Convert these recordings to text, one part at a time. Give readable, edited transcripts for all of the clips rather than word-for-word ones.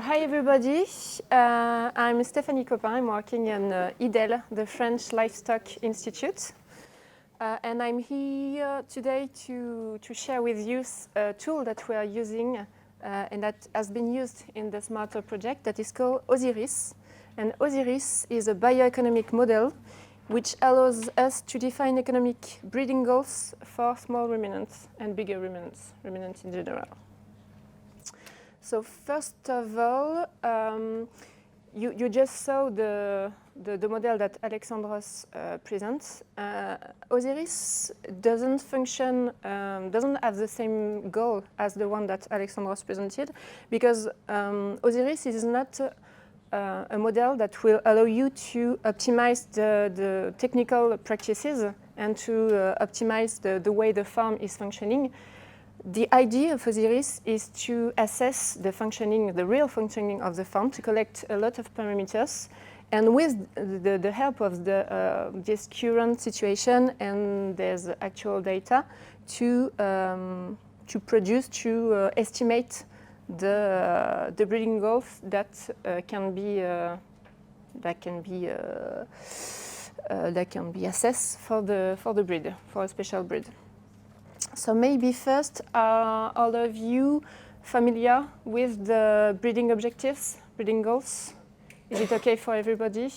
Hi everybody, I'm Stéphanie Coppin. I'm working in IDELE, the French Livestock Institute. And I'm here today to share with you a tool that we are using and that has been used in the Smarter project that is called OSIRIS. And OSIRIS is a bioeconomic model which allows us to define economic breeding goals for small ruminants and bigger ruminants in general. So first of all, you just saw the model that Alexandros presents. OSIRIS doesn't function, doesn't have the same goal as the one that Alexandros presented, because OSIRIS is not a model that will allow you to optimize the technical practices and to optimize the way the farm is functioning. The idea of OSIRIS is to assess the functioning, the real functioning of the farm, to collect a lot of parameters, and with the help of this current situation and there's actual data to estimate the breeding goals that can be assessed for the breed, for a special breed. So maybe first, are all of you familiar with the breeding objectives, breeding goals? Is it okay for everybody?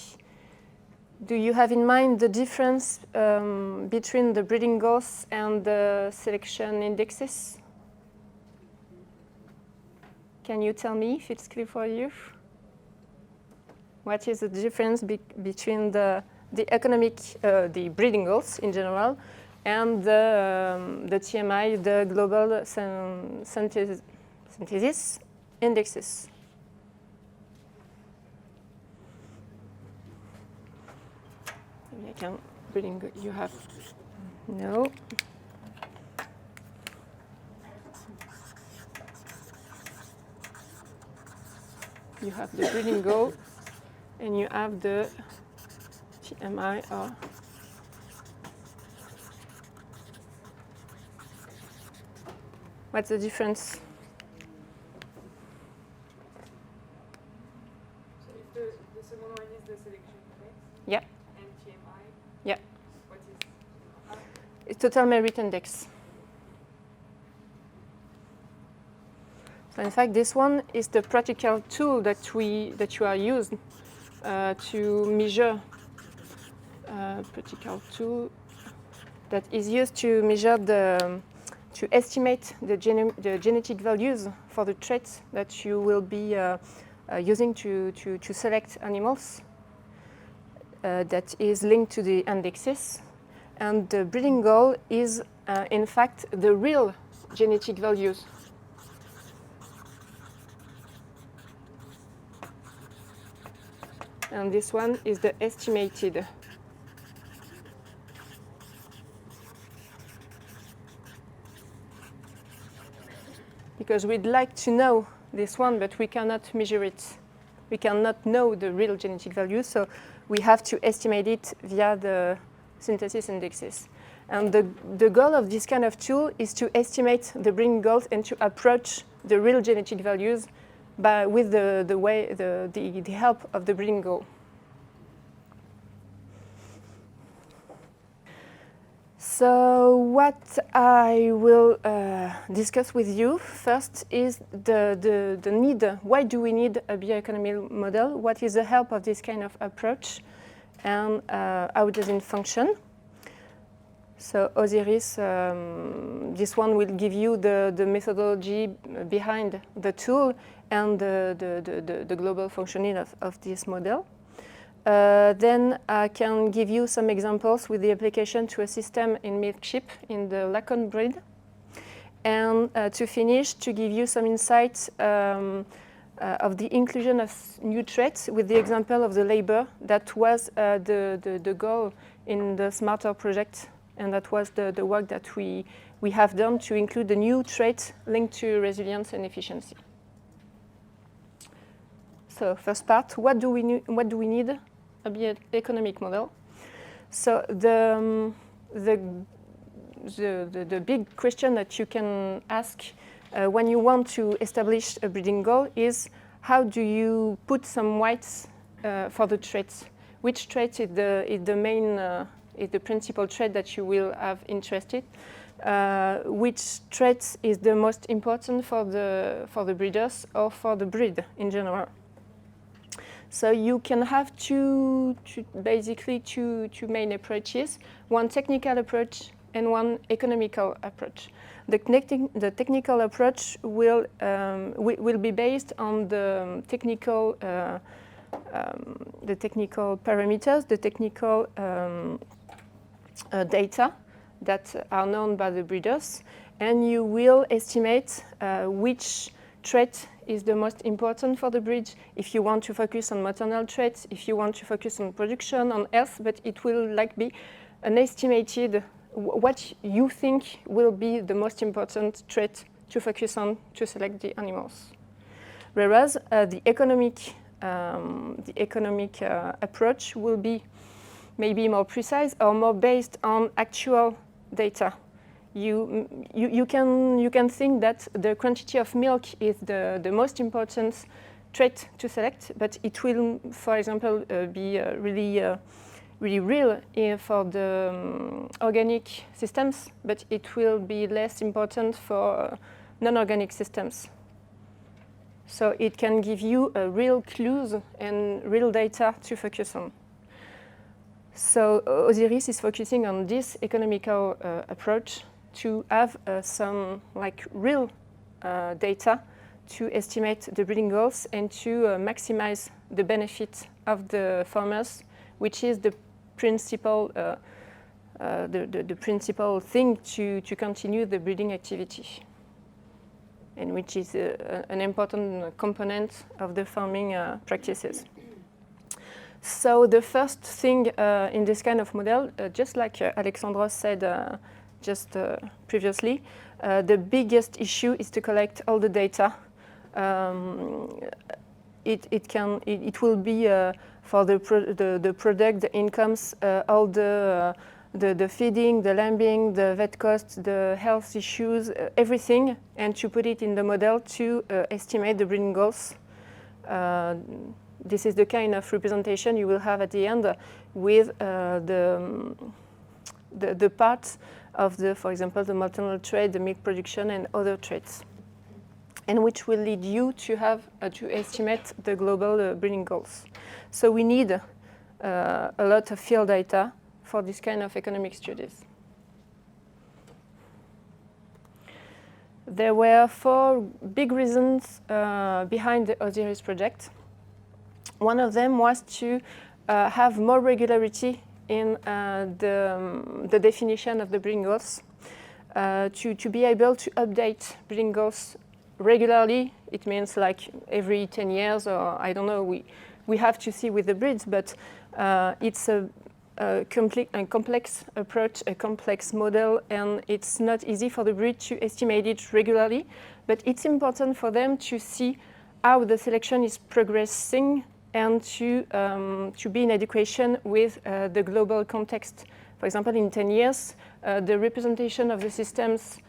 Do you have in mind the difference between the breeding goals and the selection indexes? Can you tell me if it's clear for you? What is the difference between the economic, the breeding goals in general, and the TMI, the global synthesis indexes? Maybe I can bring, you have, no. You have the breeding goal and you have the TMI or what's the difference? So if the second one is the selection index, yeah, and TMI, yeah, what is? It's total merit index. So in fact, this one is the practical tool that you are used to measure. Practical tool that is used to measure to estimate the genetic values for the traits that you will be using to select animals. That is linked to the indexes, and the breeding goal is in fact the real genetic values. And this one is the estimated. Because we'd like to know this one, but we cannot measure it. We cannot know the real genetic value, so we have to estimate it via the synthesis indexes. And the goal of this kind of tool is to estimate the breeding goals and to approach the real genetic values with the help of the breeding goal. So what I will discuss with you first is the need. Why do we need a bioeconomy model? What is the help of this kind of approach? And how does it function? So OSIRIS, this one will give you the methodology behind the tool and the global functioning of this model. Then I can give you some examples with the application to a system in milk sheep in the Lacon breed. And to finish, to give you some insights of the inclusion of new traits with the example of the labor that was the goal in the Smarter project. And that was the work that we have done to include the new traits linked to resilience and efficiency. So first part, what do we need? A bioeconomic model. So the big question that you can ask when you want to establish a breeding goal is how do you put some weights for the traits? Which trait is the main, is the principal trait that you will have interested? Which trait is the most important for the breeders or for the breed in general? So you can have basically two main approaches, one technical approach and one economical approach. The technical approach will be based on the technical parameters, the technical data that are known by the breeders, and you will estimate which trait is the most important for the breed, if you want to focus on maternal traits, if you want to focus on production, on health, but it will be an estimated what you think will be the most important trait to focus on to select the animals. Whereas the economic approach will be maybe more precise or more based on actual data. You can think that the quantity of milk is the most important trait to select, but it will, for example, be really real for the organic systems, but it will be less important for non-organic systems. So it can give you real clues and real data to focus on. So OSIRIS is focusing on this economical approach to have some real data to estimate the breeding goals and to maximize the benefit of the farmers, which is the principal thing to continue the breeding activity, and which is an important component of the farming practices. So the first thing in this kind of model, just like Alexandros said previously, the biggest issue is to collect all the data. It will be for the product, the incomes, all the feeding, the lambing, the vet costs, the health issues, everything, and to put it in the model to estimate the breeding goals. This is the kind of representation you will have at the end with the parts of for example, the maternal trait, the milk production, and other traits, and which will lead you to have to estimate the global breeding goals. So we need a lot of field data for this kind of economic studies. There were 4 big reasons behind the OSIRIS project. One of them was to have more regularity in the definition of the breeding goals, to be able to update breeding goals regularly. It means like every 10 years, or I don't know, we have to see with the breeds, but it's a complex approach, a complex model, and it's not easy for the breed to estimate it regularly, but it's important for them to see how the selection is progressing and to be in equation with the global context. For example, in 10 years, the representation of the systems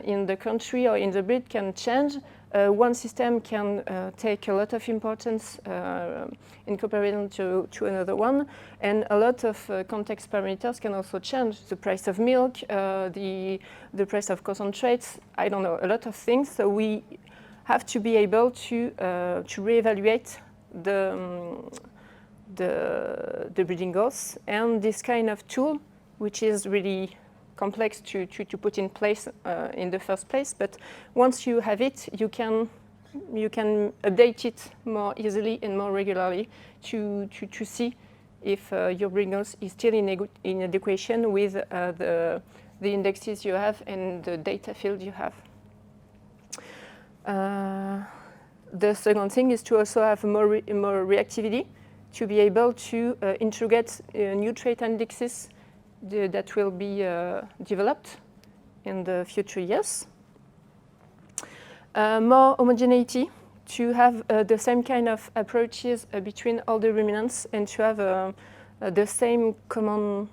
in the country or in the breed can change. One system can take a lot of importance in comparison to another one, and a lot of context parameters can also change. The price of milk, the price of concentrates, I don't know, a lot of things. So we have to be able to reevaluate the breeding goals, and this kind of tool, which is really complex to put in place in the first place, but once you have it, you can update it more easily and more regularly to see if your breeding goals is still in equation with the indexes you have and the data field you have. The second thing is to also have more reactivity, to be able to integrate new trait indexes that will be developed in the future years. More homogeneity, to have the same kind of approaches between all the ruminants, and to have the same common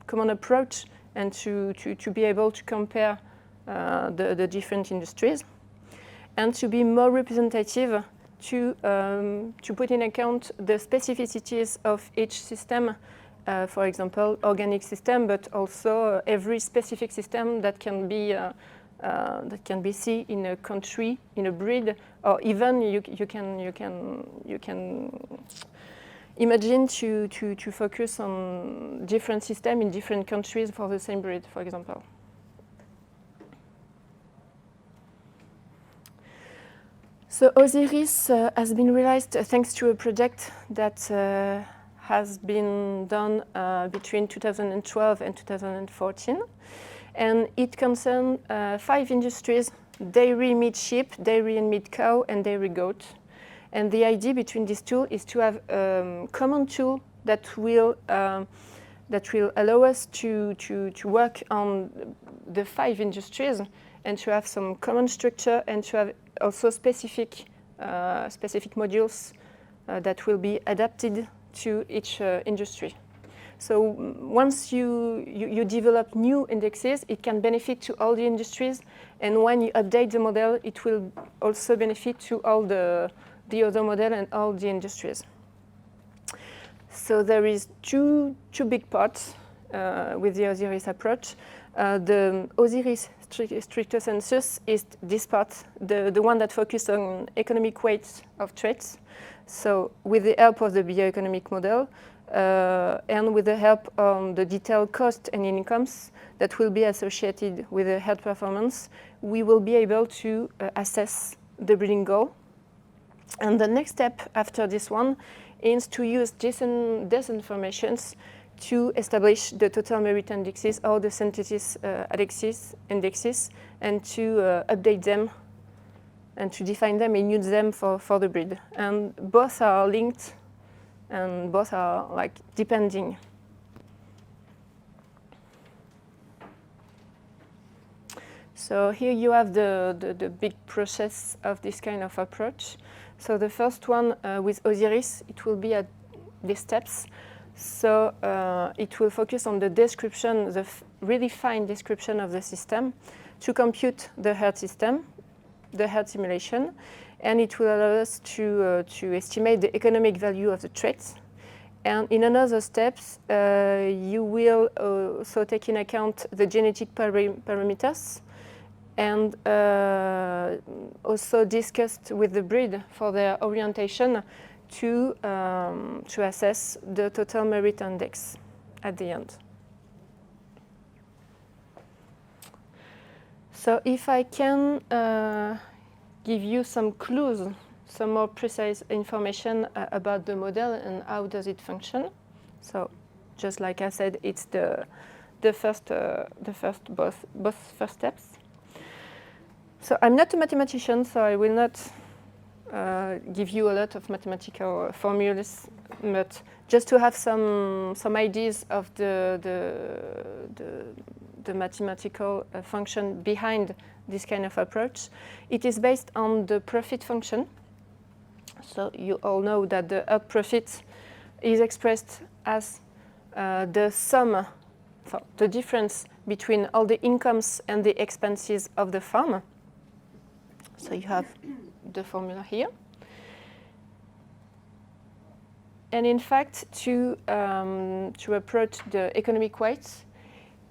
approach, and to be able to compare the different industries. And to be more representative, to put in account the specificities of each system, for example, organic system, but also every specific system that can be seen in a country, in a breed, or even you can imagine to focus on different systems in different countries for the same breed, for example. So OSIRIS has been realized thanks to a project that has been done between 2012 and 2014. And it concerns 5 industries: dairy, meat, sheep, dairy and meat cow, and dairy goat. And the idea between these two is to have a common tool that will allow us to work on the 5 industries and to have some common structure and to have also specific modules that will be adapted to each industry. So once you develop new indexes, it can benefit to all the industries, and when you update the model, it will also benefit to all the other model and all the industries. So there is two big parts with the OSIRIS approach. The OSIRIS stricter census is this part, the one that focuses on economic weights of traits. So with the help of the bioeconomic model and with the help of the detailed costs and incomes that will be associated with the health performance, we will be able to assess the breeding goal. And the next step after this one is to use these informations to establish the total merit indexes or the synthesis indexes and to update them and to define them and use them for the breed. And both are linked and both are like depending. So here you have the big process of this kind of approach. So the first one with OSIRIS, it will be at these steps. So it will focus on the description, the really fine description of the system to compute the herd system, the herd simulation, and it will allow us to estimate the economic value of the traits. And in another steps, you will also take in account the genetic parameters and also discussed with the breed for their orientation to assess the total merit index at the end. So if I can give you some clues, some more precise information about the model and how does it function. So just like I said, it's both first steps. So I'm not a mathematician, so I will not give you a lot of mathematical formulas, but just to have some ideas of the mathematical function behind this kind of approach. It is based on the profit function. So you all know that the herd profit is expressed as the sum, so the difference between all the incomes and the expenses of the farm. So you have the formula here. And in fact, to approach the economic weights,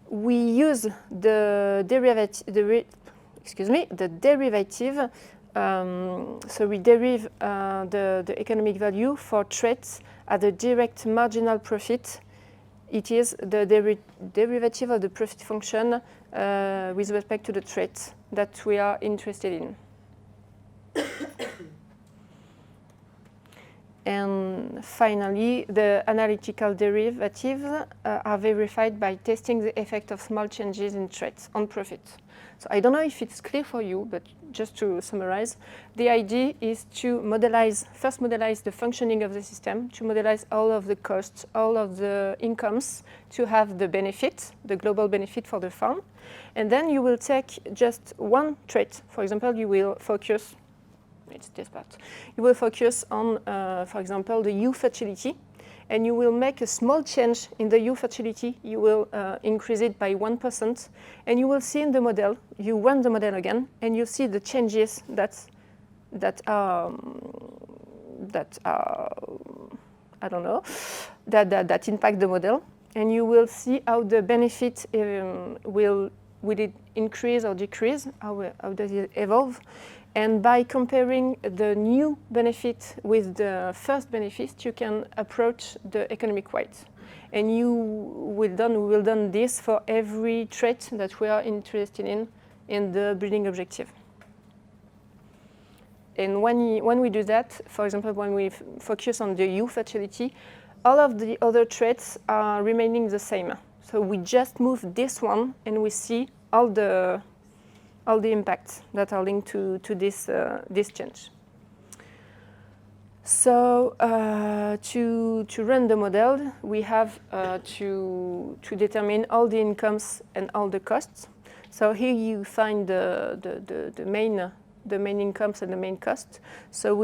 we use the derivative. So we derive the economic value for traits at the direct marginal profit. It is the derivative of the profit function with respect to the trait that we are interested in. And finally, the analytical derivatives are verified by testing the effect of small changes in traits on profit. So I don't know if it's clear for you, but just to summarize, the idea is to first modelize the functioning of the system, to modelize all of the costs, all of the incomes, to have the benefit, the global benefit for the farm. And then you will take just one trait. For example, you will focus, it's this part, you will focus on, for example, the ewe fertility, and you will make a small change in the ewe fertility. You will increase it by 1%, and you will see in the model, you run the model again, and you see the changes that that are I don't know, that impact the model, and you will see how the benefit will it increase or decrease, how does it evolve. And by comparing the new benefit with the first benefit, you can approach the economic weight. And we will done this for every trait that we are interested in the breeding objective. And when we do that, for example, when we focus on the youth fertility, all of the other traits are remaining the same. So we just move this one, and we see all the impacts that are linked to this change. So to run the model, we have to determine all the incomes and all the costs. So here you find the main incomes and the main costs. So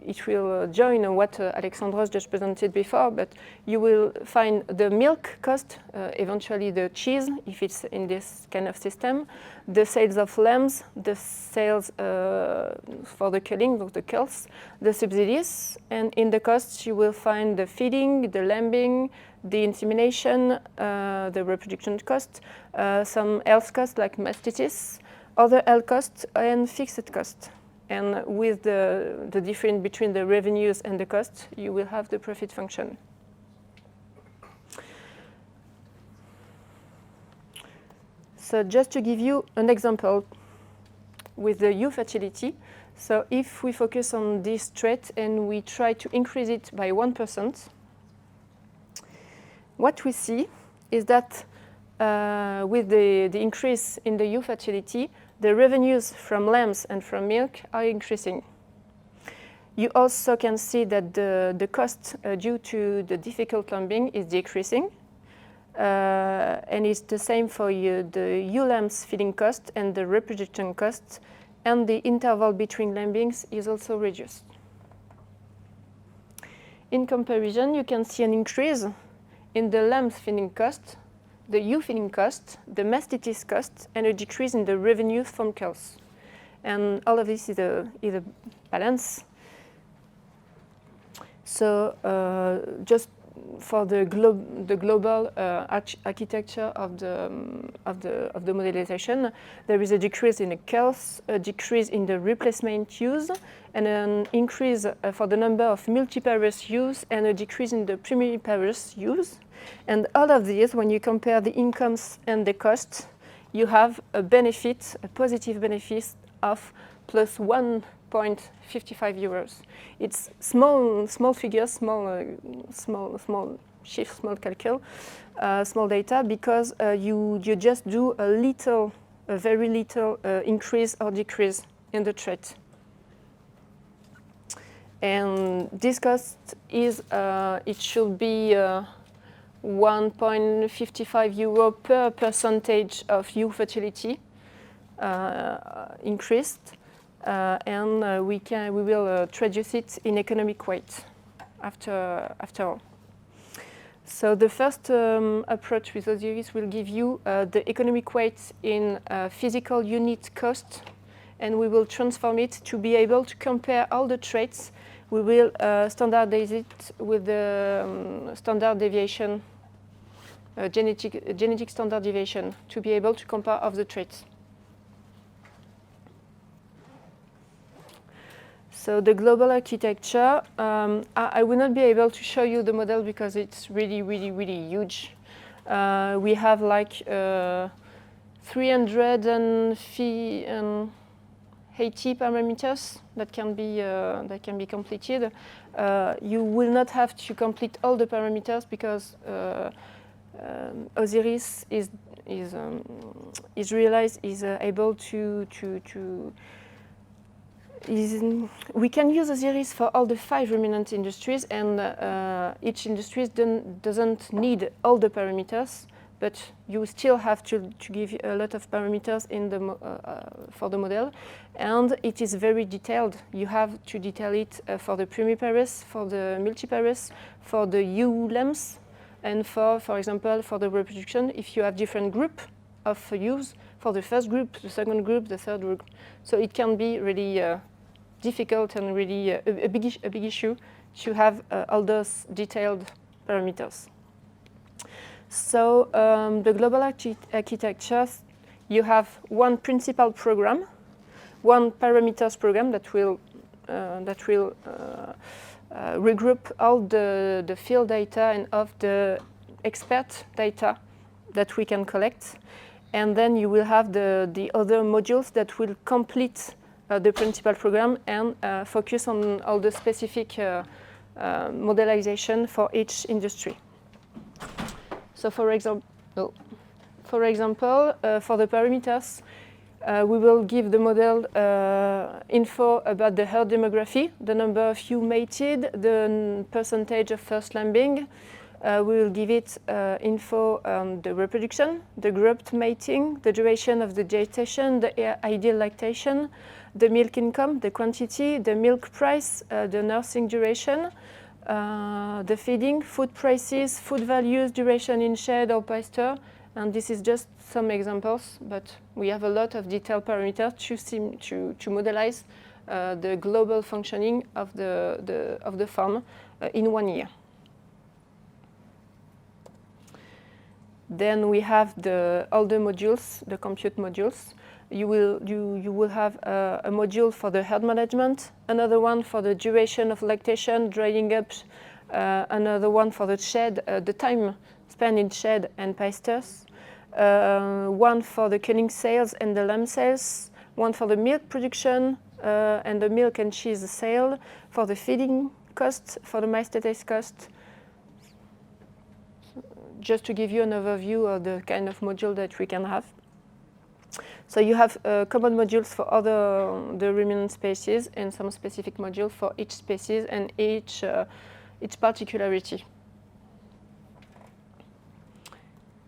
it will join what Alexandros just presented before, but you will find the milk cost, eventually the cheese, if it's in this kind of system, the sales of lambs, the sales for the culling, of the culls, the subsidies, and in the costs you will find the feeding, the lambing, the insemination, the reproduction cost, some health costs like mastitis, other health costs, and fixed costs. And with the difference between the revenues and the costs, you will have the profit function. So just to give you an example with the youth fertility, so if we focus on this trait and we try to increase it by 1%, what we see is that with the increase in the youth fertility, the revenues from lambs and from milk are increasing. You also can see that the cost due to the difficult lambing is decreasing. And it's the same for the ewe lambs feeding cost and the reproduction cost, and the interval between lambings is also reduced. In comparison, you can see an increase in the lambs feeding cost, the ewe feeding cost, the mastitis cost, and a decrease in the revenues from cows. And all of this is a balance. So just for the global architecture of the modelization, there is a decrease in the cows, a decrease in the replacement ewes, and an increase for the number of multiparous ewes, and a decrease in the primiparous ewes. And all of these, when you compare the incomes and the costs, you have a benefit, a positive benefit of plus 1.55 euros. It's small figures, small shift, small calcul, small data, because you just do a very little increase or decrease in the trait. And this cost is, it should be 1.55 euro per percentage of ewe fertility increased, and we will traduce it in economic weight after all. So the first approach with OSIRIS will give you the economic weight in physical unit cost, and we will transform it to be able to compare all the traits. We will standardize it with the standard deviation, genetic standard deviation, to be able to compare of the traits. So the global architecture, I will not be able to show you the model because it's really huge. We have like 380 parameters that can be completed. You will not have to complete all the parameters because OSIRIS is able to we can use OSIRIS for all the 5 ruminant industries, and each industry doesn't need all the parameters, but you still have to give a lot of parameters in the for the model, and it is very detailed. You have to detail it for the primiparous, for the multiparous, for the ewe lambs, and for example, for the reproduction, if you have different group of ewes, for the first group, the second group, the third group. So it can be really difficult and really a big issue to have all those detailed parameters. So the global architecture, you have one principal program, one parameters program that will regroup all the field data and of the expert data that we can collect. And then you will have the other modules that will complete the principal program and focus on all the specific modelization for each industry. So for example, for the parameters, we will give the model info about the herd demography, the number of ewe mated, the percentage of first lambing. We will give it info on the reproduction, the grouped mating, the duration of the gestation, the ideal lactation, the milk income, the quantity, the milk price, the nursing duration, the feeding, food prices, food values, duration in shed or pasture. And this is just some examples, but we have a lot of detailed parameters to modelize the global functioning of the farm in 1 year. Then we have all the modules, the compute modules. You will have a module for the herd management, another one for the duration of lactation, drying up, another one for the shed, the time spent in shed and pastures, one for the culling sales and the lamb sales, one for the milk production and the milk and cheese sale, for the feeding cost, for the mastitis cost. Just to give you an overview of the kind of module that we can have. So you have common modules for the ruminant species and some specific module for each species and each particularity.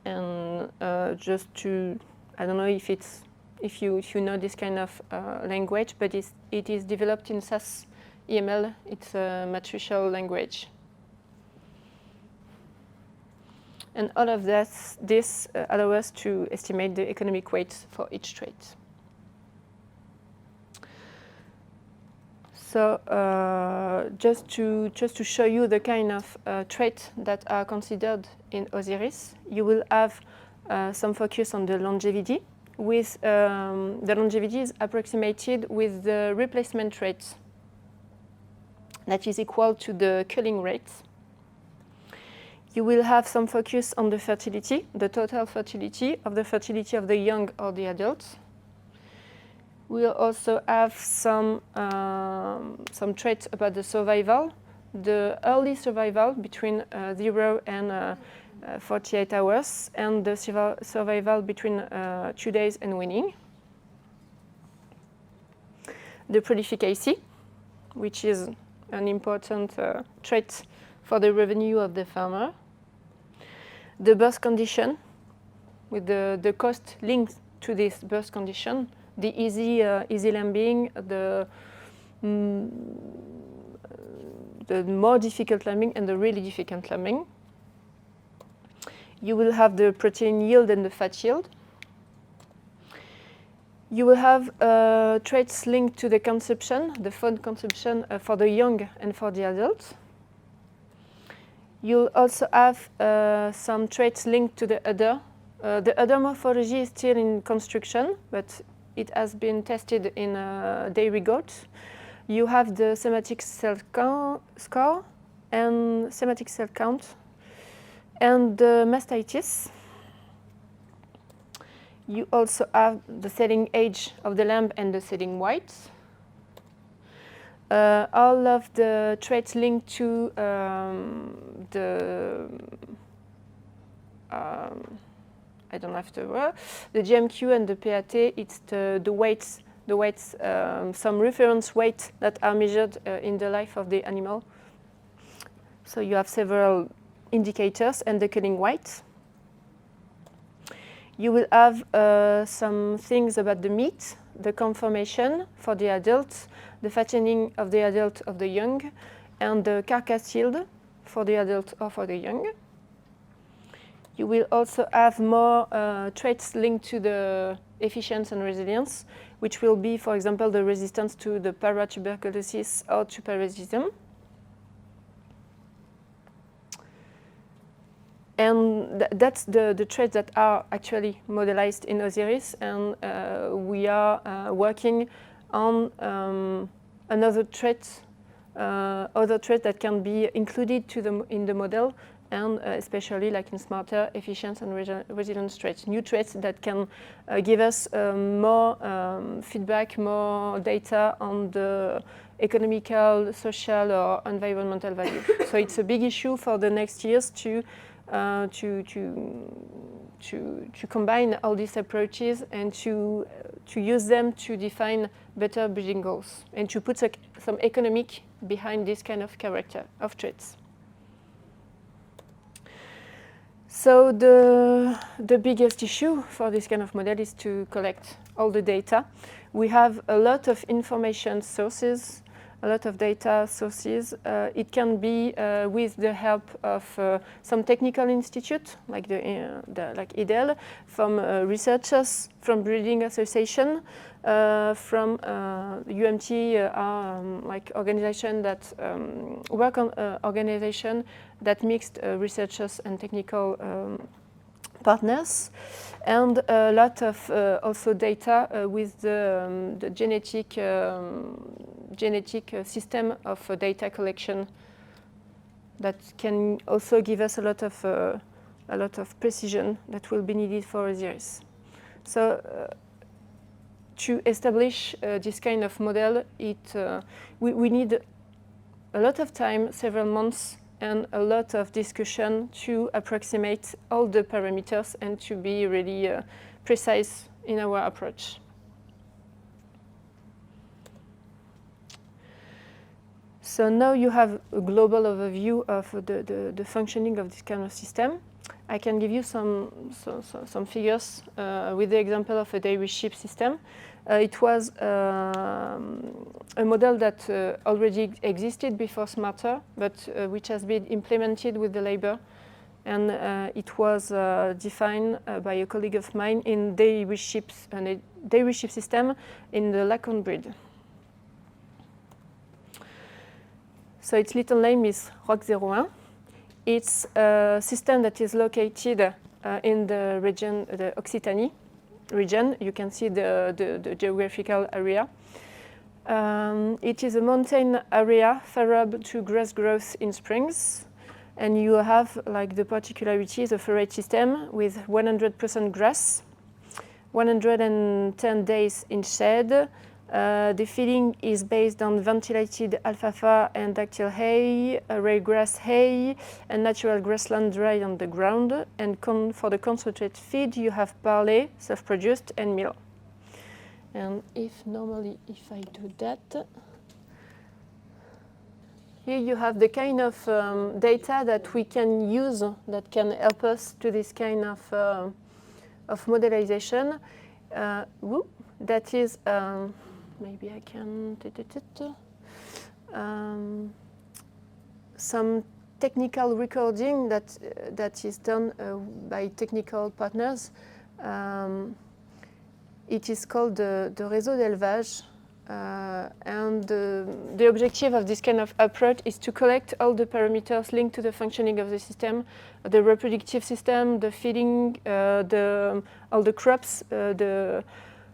And just to, I don't know if you know this kind of language, but it is developed in SAS EML. It's a matricial language. And all of this allows us to estimate the economic weights for each trait. So just to show you the kind of traits that are considered in OSIRIS, you will have some focus on the longevity. With the longevity is approximated with the replacement rate that is equal to the culling rate. You will have some focus on the fertility, the total fertility of the young or the adults. We'll also have some traits about the survival, the early survival between 0 and 48 hours, and the survival between 2 days and weaning. The prolificacy, which is an important trait for the revenue of the farmer. The birth condition, with the cost linked to this birth condition, the easy lambing, the more difficult lambing, and the really difficult lambing. You will have the protein yield and the fat yield. You will have traits linked to the consumption, the food consumption for the young and for the adults. You'll also have some traits linked to the udder. The udder morphology is still in construction, but it has been tested in dairy goats. You have the somatic cell score and somatic cell count, and the mastitis. You also have the setting age of the lamb and the setting weight. All of the traits linked to I don't have the word, the GMQ and the PAT, it's the weights, some reference weights that are measured in the life of the animal. So you have several indicators and the culling weight. You will have some things about the meat, the conformation for the adults, the fattening of the adult of the young, and the carcass yield for the adult or for the young. You will also have more traits linked to the efficiency and resilience, which will be, for example, the resistance to the paratuberculosis or to parasitism. And that's the traits that are actually modelized in OSIRIS, and we are working on other traits that can be included in the model, and especially like in smarter, efficient, and resilience traits, new traits that can give us more feedback, more data on the economical, social, or environmental value. So it's a big issue for the next years to combine all these approaches and to use them to define better building goals and to put some economic behind this kind of character of traits. So the biggest issue for this kind of model is to collect all the data. We have a lot of information sources, a lot of data sources. It can be with the help of some technical institute, like like IDELE, from researchers, from breeding association, from UMT, like organization that work on organization that mixed researchers and technical partners, and a lot of also data with the genetic system of data collection that can also give us a lot of precision that will be needed for OSIRIS. So to establish this kind of model, we need a lot of time, several months, and a lot of discussion to approximate all the parameters and to be really precise in our approach. So now you have a global overview of the functioning of this kind of system. I can give you some figures with the example of a dairy sheep system. It was a model that already existed before Smarter, but which has been implemented with the labor. And it was defined by a colleague of mine in dairy sheep system in the Lacan breed. So its little name is ROC01. It's a system that is located in the region, the Occitanie region. You can see the geographical area. It is a mountain area favorable to grass growth in springs. And you have like the particularities of a forage system with 100% grass, 110 days in shade. The feeding is based on ventilated alfalfa and dactyl hay, ryegrass hay, and natural grassland dry on the ground. And for the concentrate feed, you have barley, self-produced, and meal. And if I do that, here you have the kind of data that we can use that can help us to this kind of modelization. That is, maybe I can some technical recording that is done by technical partners. It is called the réseau d'élevage. And the objective of this kind of approach is to collect all the parameters linked to the functioning of the system, the reproductive system, the feeding, all the crops,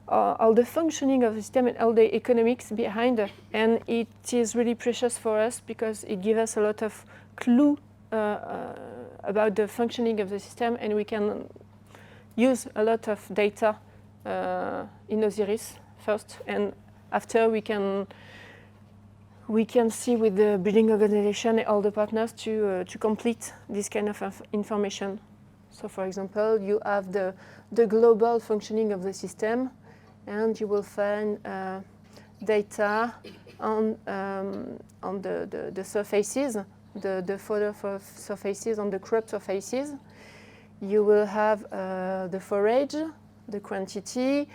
all the functioning of the system and all the economics behind. And it is really precious for us because it gives us a lot of clue about the functioning of the system, and we can use a lot of data in OSIRIS first, and after we can see with the breeding organization and all the partners to complete this kind of information. So for example, you have the global functioning of the system, and you will find data on the surfaces, the fodder surfaces, on the crop surfaces. You will have the forage, the quantity.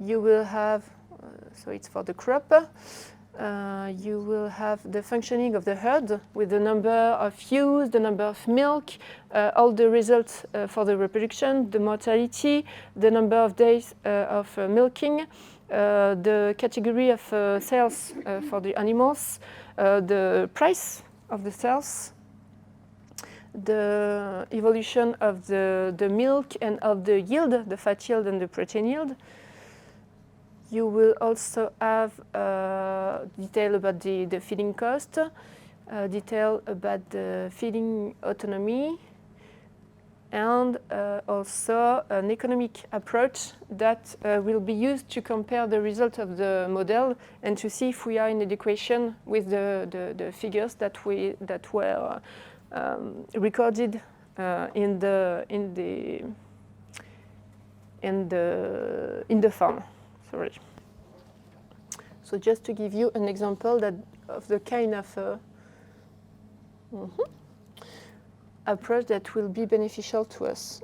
You will have, so it's for the crop, you will have the functioning of the herd with the number of ewes, the number of milk, all the results for the reproduction, the mortality, the number of days of milking, the category of sales for the animals, the price of the sales, the evolution of the milk and of the yield, the fat yield and the protein yield. You will also have detail about the feeding cost, detail about the feeding autonomy, and also an economic approach that will be used to compare the result of the model and to see if we are in adequation with the figures that were recorded in the farm. Sorry. So just to give you an example of the kind of approach that will be beneficial to us.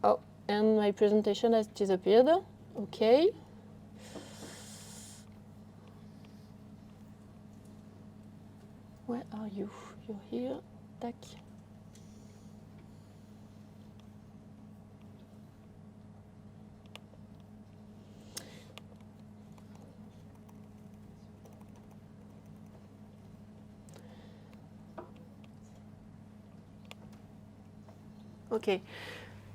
Oh, and my presentation has disappeared. Okay. Where are you? You're here. Tac. Okay,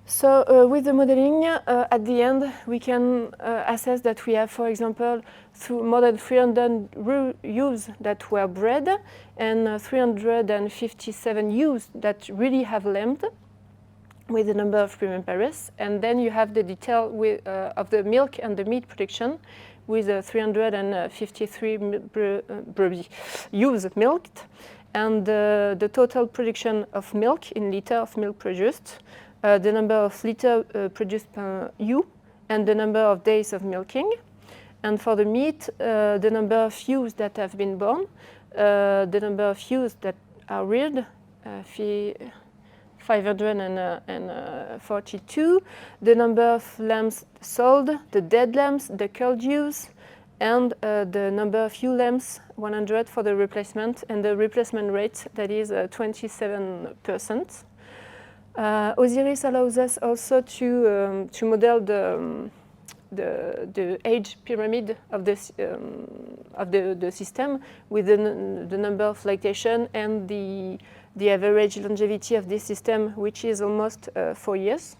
so with the modeling, at the end, we can assess that we have, for example, more than 300 ewes that were bred and 357 ewes that really have lambed with the number of premium pairs. And then you have the detail of the milk and the meat production with 353 ewes milked. And the total production of milk in liter of milk produced, the number of liter produced per ewe, and the number of days of milking. And for the meat, the number of ewes that have been born, the number of ewes that are reared, 542, the number of lambs sold, the dead lambs, the culled ewes, and the number of ewe lambs, 100 for the replacement, and the replacement rate, that is 27%. OSIRIS allows us also to model the age pyramid of the system with the number of lactation and the average longevity of this system, which is almost 4 years.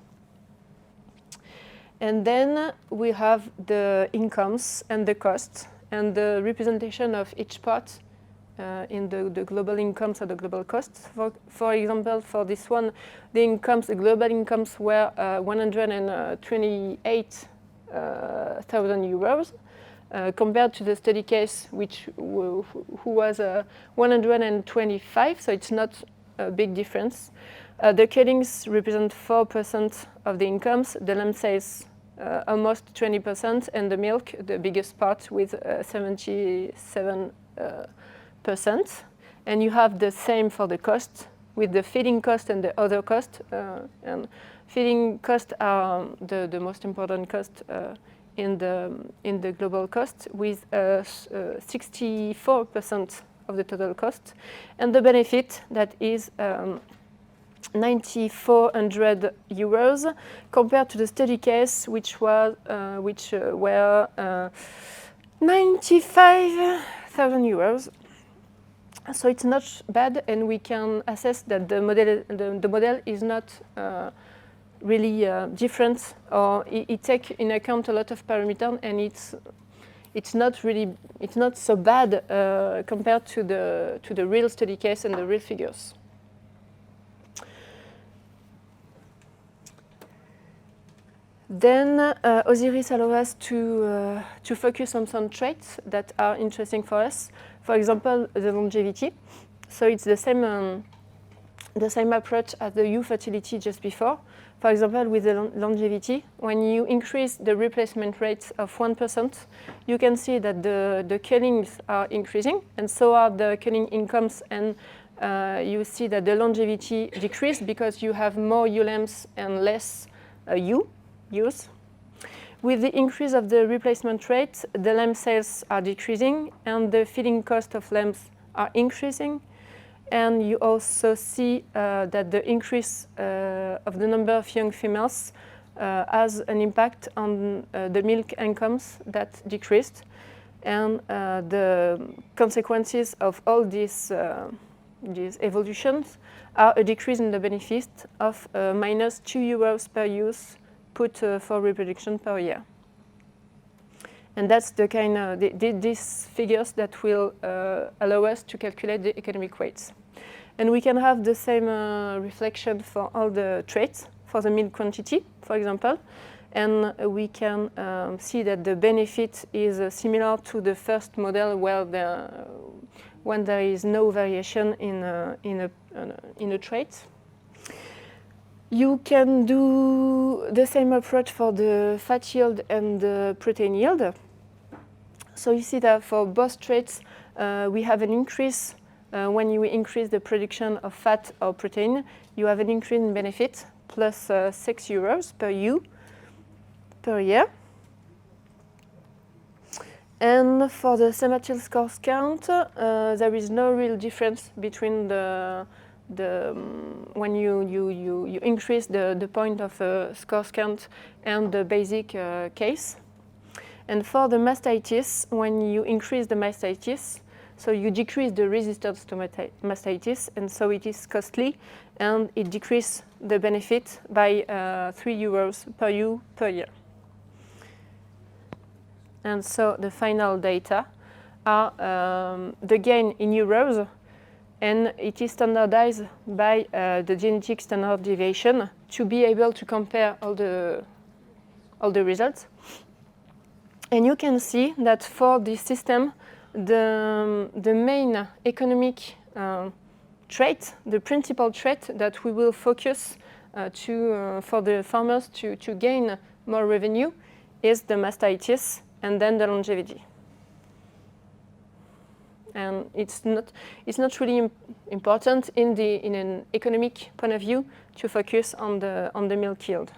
And then we have the incomes and the costs and the representation of each part in the global incomes or the global costs. For example, for this one, the global incomes were 128,000 euros compared to the study case, who was 125, so it's not a big difference. The cullings represent 4% of the incomes, the lamb sales almost 20%, and the milk, the biggest part, with 77%. And you have the same for the cost, with the feeding cost and the other cost. And feeding costs are the most important cost in the global cost, with 64% of the total cost. And the benefit, that is 9,400 euros compared to the study case, which were 95,000 euros. So it's not bad, and we can assess that the model is not really different, or it takes in account a lot of parameters, and it's not so bad compared to the real study case and the real figures. Then OSIRIS allows us to focus on some traits that are interesting for us. For example, the longevity. So it's the same approach as the ewe fertility just before. For example, with the longevity, when you increase the replacement rate of 1%, you can see that the cullings are increasing, and so are the culling incomes, and you see that the longevity decreased because you have more ewe lambs and less ewes. with the increase of the replacement rate, the lamb sales are decreasing and the feeding cost of lambs are increasing. And you also see that the increase of the number of young females has an impact on the milk incomes that decreased. And the consequences of all these evolutions are a decrease in the benefit of minus €2 per youth put for reproduction per year. And that's the kind of these figures that will allow us to calculate the economic weights. And we can have the same reflection for all the traits, for the milk quantity, for example. And we can see that the benefit is similar to the first model where when there is no variation in a trait. You can do the same approach for the fat yield and the protein yield. So you see that for both traits, we have an increase when you increase the production of fat or protein. You have an increase in benefit, plus €6 per ewe per year. And for the Sematil scores count, there is no real difference between when you increase the point of scores count and the basic case. And for the mastitis, when you increase the mastitis, so you decrease the resistance to mastitis, and so it is costly, and it decreases the benefit by €3 per ewe per year. And so the final data are the gain in euros, and it is standardized by the genetic standard deviation to be able to compare all the results. And you can see that for this system, the main economic trait, the principal trait that we will focus for the farmers to gain more revenue is the mastitis and then the longevity. And it's not really important in an economic point of view to focus on the milk yield.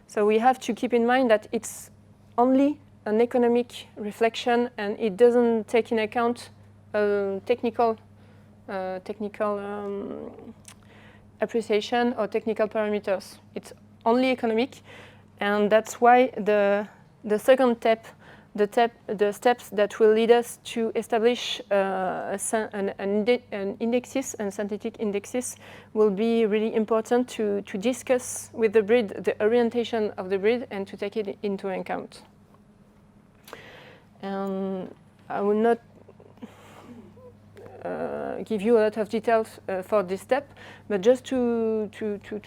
So we have to keep in mind that it's only an economic reflection, and it doesn't take into account technical appreciation or technical parameters. It's only economic, and that's why the second step, the steps that will lead us to establish an indexes and synthetic indexes will be really important to discuss with the breed the orientation of the breed and to take it into account. I will not give you a lot of details for this step, but just to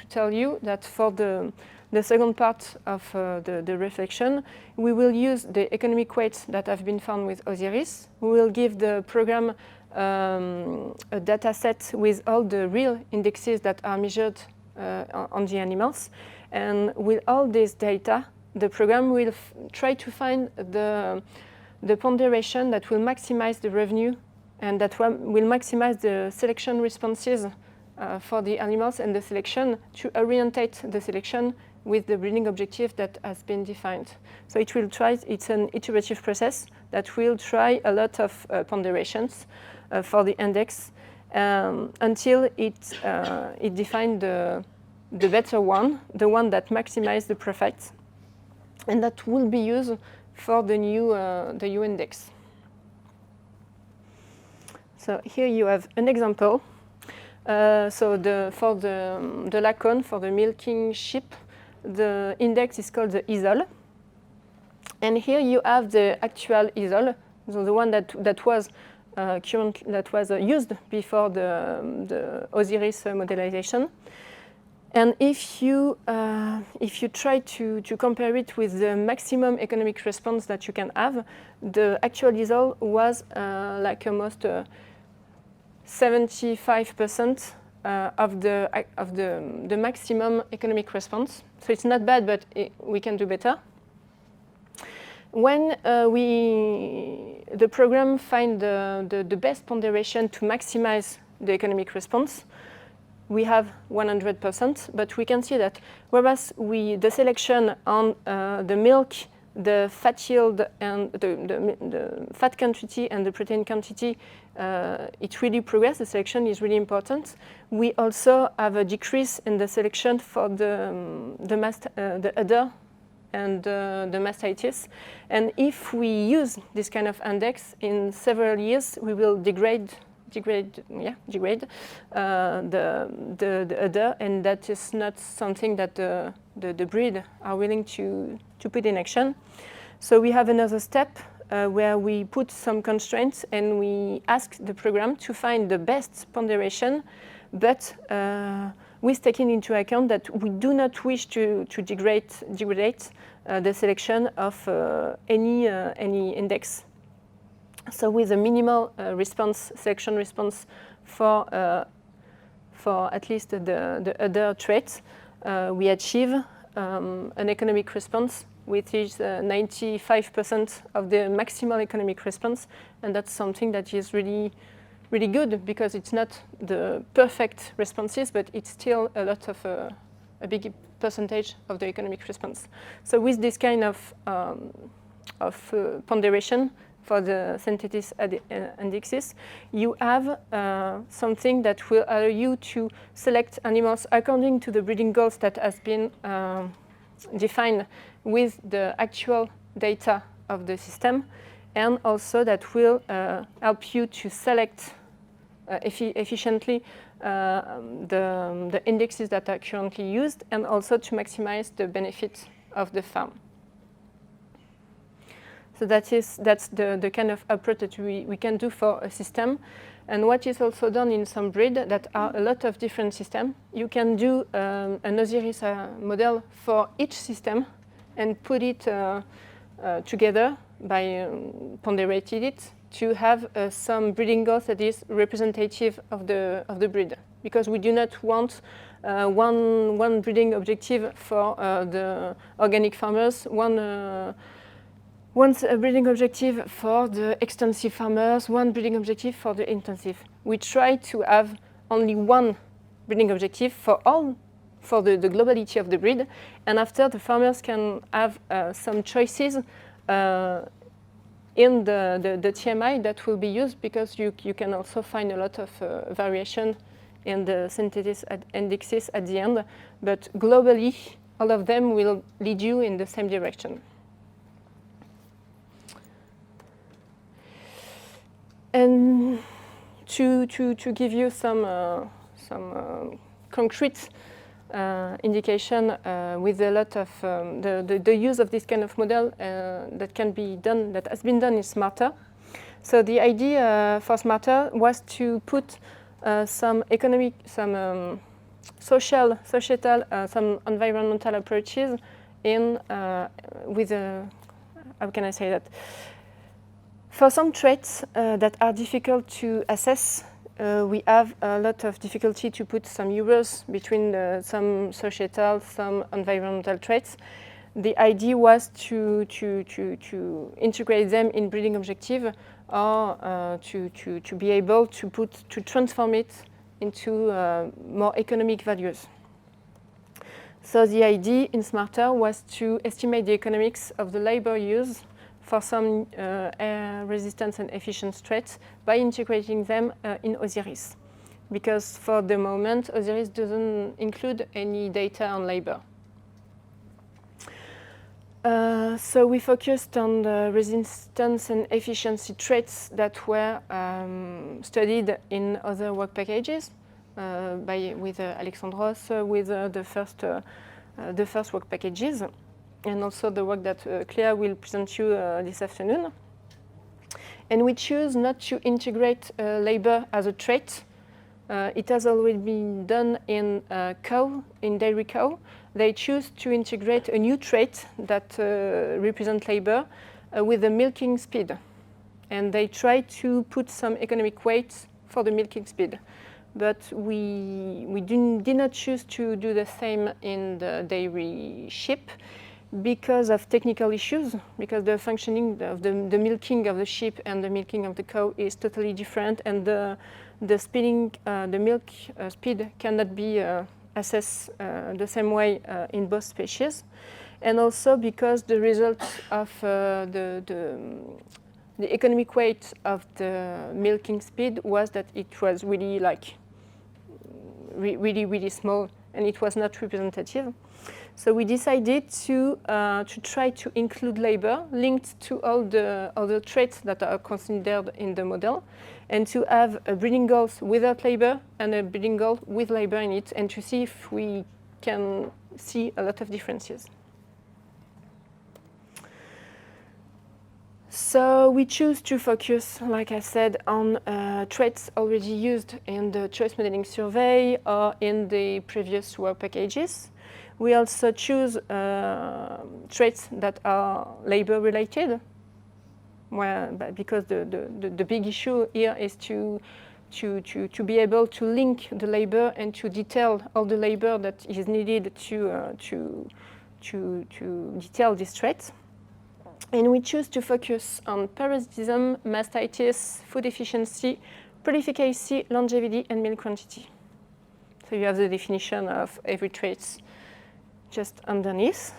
tell you that for the second part of the reflection, we will use the economic weights that have been found with OSIRIS. We will give the program a data set with all the real indexes that are measured on the animals. And with all this data, the program will try to find the ponderation that will maximize the revenue and that will maximize the selection responses for the animals and the selection to orientate the selection with the breeding objective that has been defined. So it's an iterative process that will try a lot of ponderations for the index until it defines the better one, the one that maximizes the profit, and that will be used for the new index. So here you have an example. For the Lacon, for the milking sheep, the index is called the IDELE. And here you have the actual IDELE, so the one that was used before the OSIRIS modelization. And if you try to compare it with the maximum economic response that you can have, the actual IDELE was like almost 75% of the maximum economic response. So it's not bad, but we can do better. When the program find the best ponderation to maximize the economic response, we have 100%, but we can see that whereas the selection on the milk, the fat yield, and the fat quantity and the protein quantity, it really progressed. The selection is really important. We also have a decrease in the selection for the udder and the mastitis. And if we use this kind of index in several years, we will degrade the udder, and that is not something that the breed are willing to put in action. So we have another step where we put some constraints and we ask the program to find the best ponderation, but with taking into account that we do not wish to degrade the selection of any index. So with a minimal selection response for at least the other traits, we achieve an economic response, which is 95% of the maximal economic response, and that's something that is really good because it's not the perfect responses, but it's still a lot of a big percentage of the economic response. So with this kind of ponderation for the synthesis indexes, you have something that will allow you to select animals according to the breeding goals that has been defined with the actual data of the system, and also that will help you to select efficiently the indexes that are currently used, and also to maximize the benefit of the farm. So that's the kind of approach that we can do for a system. And what is also done in some breed that are a lot of different systems, you can do an OSIRIS model for each system and put it together by ponderating it to have some breeding goals that is representative of the breed. Because we do not want one breeding objective for the organic farmers, one breeding objective for the extensive farmers, one breeding objective for the intensive. We try to have only one breeding objective for the globality of the breed, and after the farmers can have some choices in the TMI that will be used, because you can also find a lot of variation in the synthesis indexes at the end, but globally all of them will lead you in the same direction. And to give you some concrete indication with a lot of the use of this kind of model that has been done in Smarter. So the idea for Smarter was to put some economic, some societal, some environmental approaches in with how can I say that? For some traits that are difficult to assess, we have a lot of difficulty to put some euros between some societal, some environmental traits. The idea was to integrate them in breeding objective, or to be able to transform it into more economic values. So the idea in Smarter was to estimate the economics of the labor use for some air resistance and efficiency traits by integrating them in OSIRIS. Because for the moment, OSIRIS doesn't include any data on labor. So we focused on the resistance and efficiency traits that were studied in other work packages with Alexandros, with the first work packages, and also the work that Claire will present you this afternoon. And we choose not to integrate labor as a trait. It has already been done in dairy cow. They choose to integrate a new trait that represents labor with the milking speed. And they try to put some economic weight for the milking speed. But we did not choose to do the same in the dairy sheep, because of technical issues, because the functioning of the milking of the sheep and the milking of the cow is totally different, and the milk speed cannot be assessed the same way in both species, and also because the result of the economic weight of the milking speed was that it was really like really small, and it was not representative. So we decided to try to include labor linked to all the other traits that are considered in the model, and to have a breeding goal without labor and a breeding goal with labor in it, and to see if we can see a lot of differences. So we choose to focus, like I said, on traits already used in the choice modeling survey or in the previous work packages. We also choose traits that are labor related, because the big issue here is to be able to link the labor and to detail all the labor that is needed to detail these traits. And we choose to focus on parasitism, mastitis, food efficiency, prolificacy, longevity, and milk quantity. So you have the definition of every trait just underneath.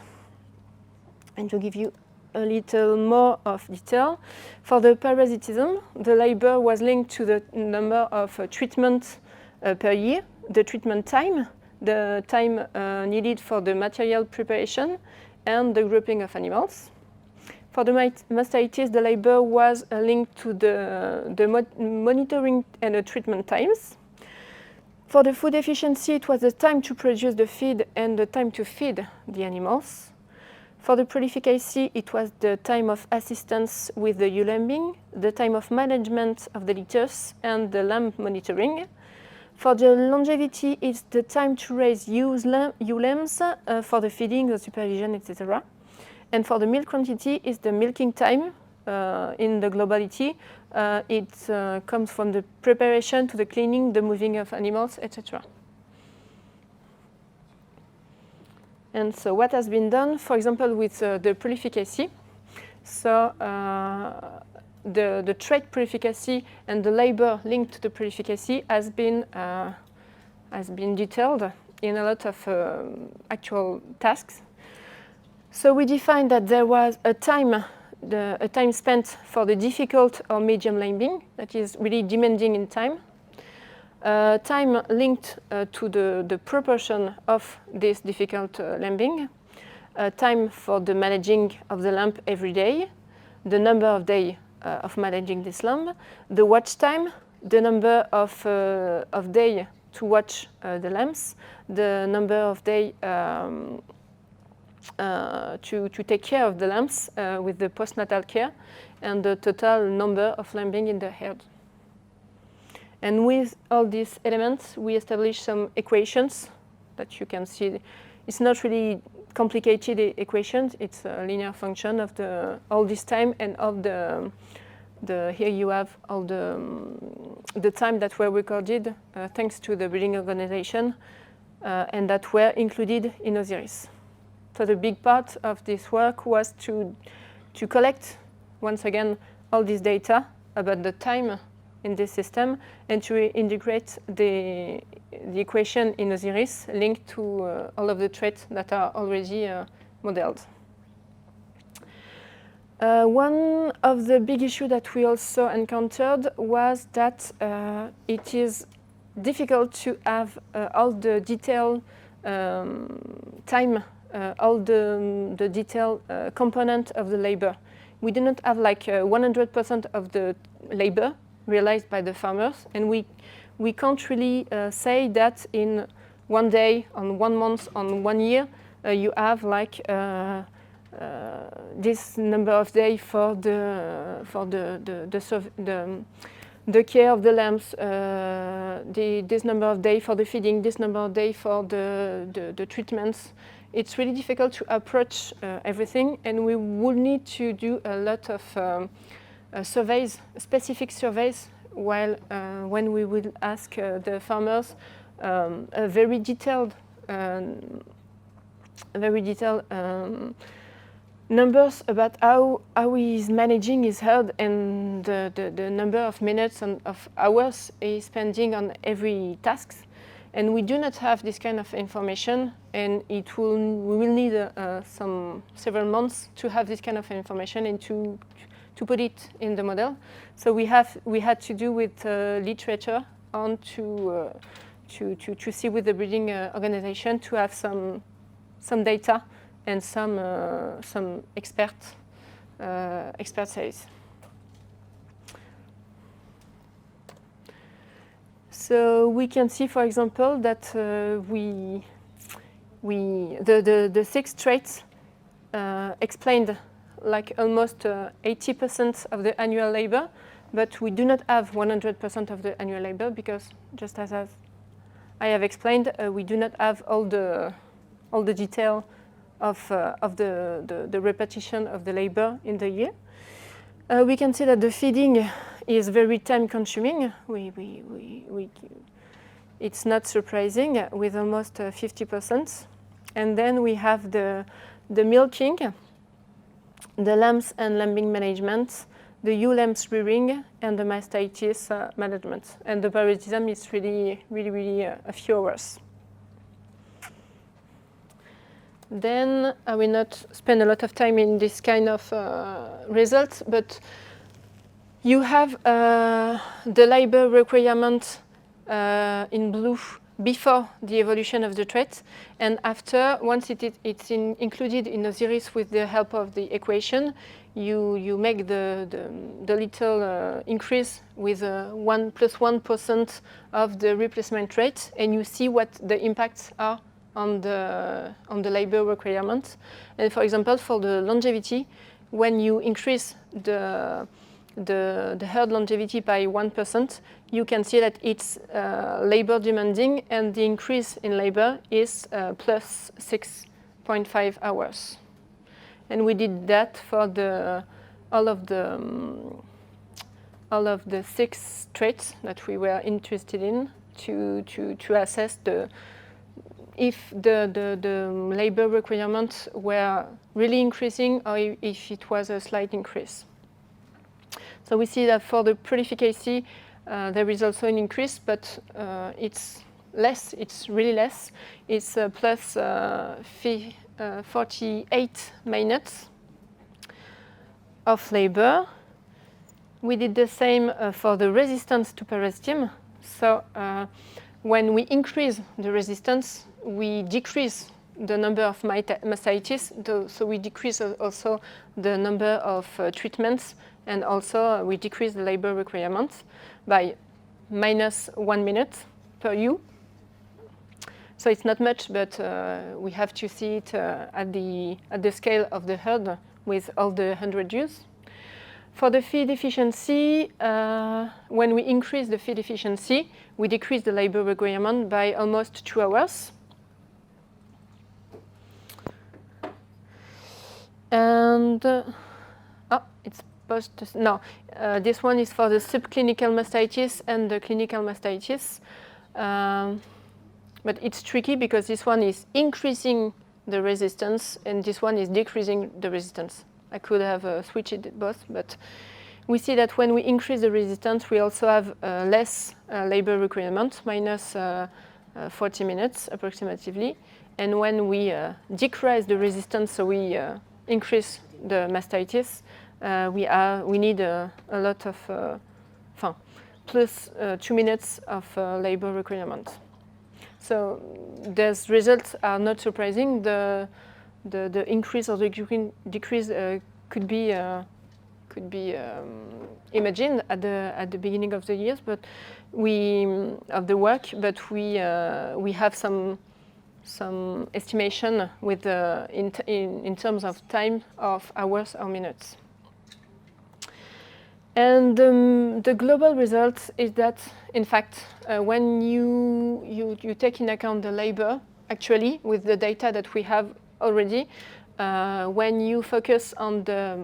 And to give you a little more of detail, for the parasitism, the labor was linked to the number of treatments per year, the treatment time, the time needed for the material preparation, and the grouping of animals. For the mastitis, the labor was linked to the monitoring and the treatment times. For the food efficiency, it was the time to produce the feed and the time to feed the animals. For the prolificacy, it was the time of assistance with the ewe lambing, the time of management of the litters, and the lamb monitoring. For the longevity, it's the time to raise ewe lambs for the feeding, the supervision, etc. And for the milk quantity, is the milking time in the globality. It comes from the preparation to the cleaning, the moving of animals, etc. And so what has been done, for example, with the prolificacy. So the trait prolificacy and the labor linked to the prolificacy has been detailed in a lot of actual tasks. So we defined that there was a time spent for the difficult or medium lambing, that is really demanding in time. Time linked to the proportion of this difficult lambing. Time for the managing of the lamb every day, the number of days of managing this lamb, the watch time, the number of days to watch the lambs, the number of days to take care of the lambs with the postnatal care, and the total number of lambing in the herd. And with all these elements, we established some equations that you can see. It's not really complicated equations. It's a linear function of all this time and of here you have all the time that were recorded thanks to the breeding organization and that were included in OSIRIS. So the big part of this work was to collect, once again, all this data about the time in this system and to integrate the equation in OSIRIS linked to all of the traits that are already modeled. One of the big issues that we also encountered was that it is difficult to have all the detailed time all the detailed component of the labor. We do not have like 100% of the labor realized by the farmers, and we can't really say that in 1 day, on 1 month, on 1 year, you have like this number of days for the care of the lambs, this number of days for the feeding, this number of days for the treatments. It's really difficult to approach everything, and we would need to do a lot of surveys, specific surveys, while when we will ask the farmers a very detailed numbers about how he's managing his herd and the number of minutes and of hours he's spending on every task. And we do not have this kind of information, and we will need several months to have this kind of information and to put it in the model. So we had to do with literature on to see with the breeding organization to have some data and some expertise. So we can see, for example, that the 6 traits explained like almost 80% of the annual labor, but we do not have 100% of the annual labor because, just as I have explained, we do not have all the detail of the repetition of the labor in the year. We can see that the feeding is very time-consuming. It's not surprising, with almost 50%. And then we have the milking, the lambs and lambing management, the ewe lambs rearing, and the mastitis management. And the parasitism is really a few hours. Then I will not spend a lot of time in this kind of results, but you have the labor requirement in blue before the evolution of the trait, and after, once it's included in OSIRIS with the help of the equation, you make the little increase with 1 + 1% of the replacement rate, and you see what the impacts are on the labor requirement. And for example, for the longevity, when you increase the herd longevity by 1%, you can see that it's labor demanding, and the increase in labor is plus 6.5 hours. And we did that for all of the 6 traits that we were interested in to assess if the labor requirements were really increasing or if it was a slight increase. So we see that for the prolificacy, there is also an increase, but it's less. It's really less. It's plus 48 minutes of labor. We did the same for the resistance to parasitism. So when we increase the resistance, we decrease the number of mastitis. So we decrease also the number of treatments, and also we decrease the labor requirements by -1 minute per ewe. So it's not much, but we have to see it at the scale of the herd with all the 100 ewes. For the feed efficiency, when we increase the feed efficiency, we decrease the labor requirement by almost 2 hours. And it's this one is for the subclinical mastitis and the clinical mastitis. But it's tricky because this one is increasing the resistance and this one is decreasing the resistance. I could have switched it both, but we see that when we increase the resistance, we also have less labor requirement, minus 40 minutes approximately. And when we decrease the resistance, so we increase the mastitis, we need a lot of, plus 2 minutes of labor requirement. So these results are not surprising. The increase or the decrease could be imagined at the beginning of the years, but we have some estimation with in terms of time of hours or minutes. And the global result is that, in fact, when you take in account the labor, actually, with the data that we have already, when you focus on the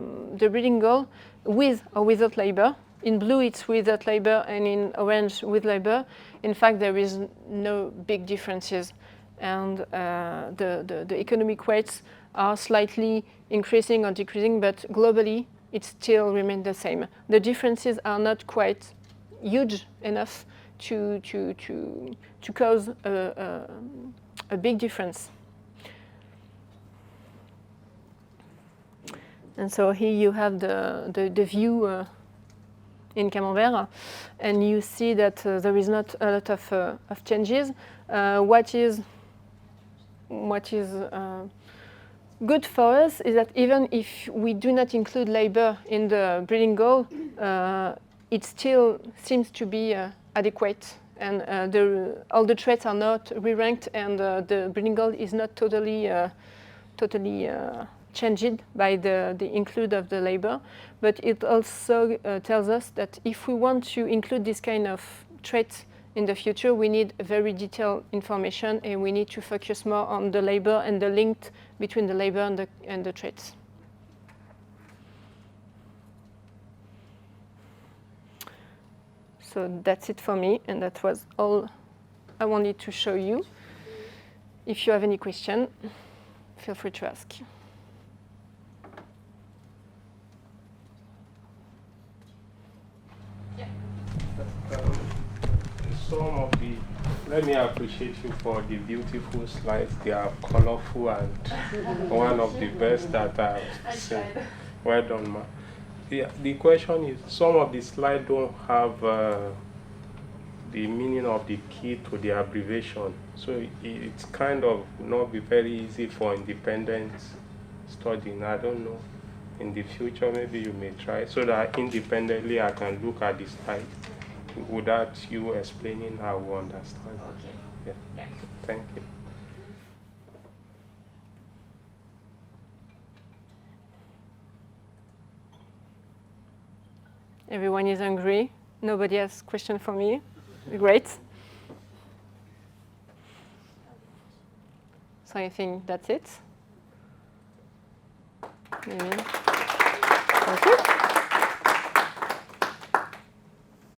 breeding goal with or without labor, in blue it's without labor and in orange with labor, in fact there is no big differences. And the economic weights are slightly increasing or decreasing, but globally it still remains the same. The differences are not quite huge enough to cause a big difference. And so here you have the view in Camembert, and you see that there is not a lot of changes. What is good for us is that even if we do not include labor in the breeding goal, it still seems to be adequate, and all the traits are not re-ranked, and the breeding goal is not totally changed by the include of the labor. But it also tells us that if we want to include this kind of traits in the future, we need very detailed information, and we need to focus more on the labor and the link between the labor and the traits. So that's it for me, and that was all I wanted to show you. If you have any question, feel free to ask. Let me appreciate you for the beautiful slides. They are colorful and one of the best that I've seen. Well done, ma. The question is, some of the slides don't have the meaning of the key to the abbreviation. So it's kind of not be very easy for independent studying. I don't know. In the future, maybe you may try so that independently I can look at the slide without you explaining how we understand. Okay. Yeah. Thank you. Everyone is hungry. Nobody has question for me. Great. So I think that's it. Maybe. That's it.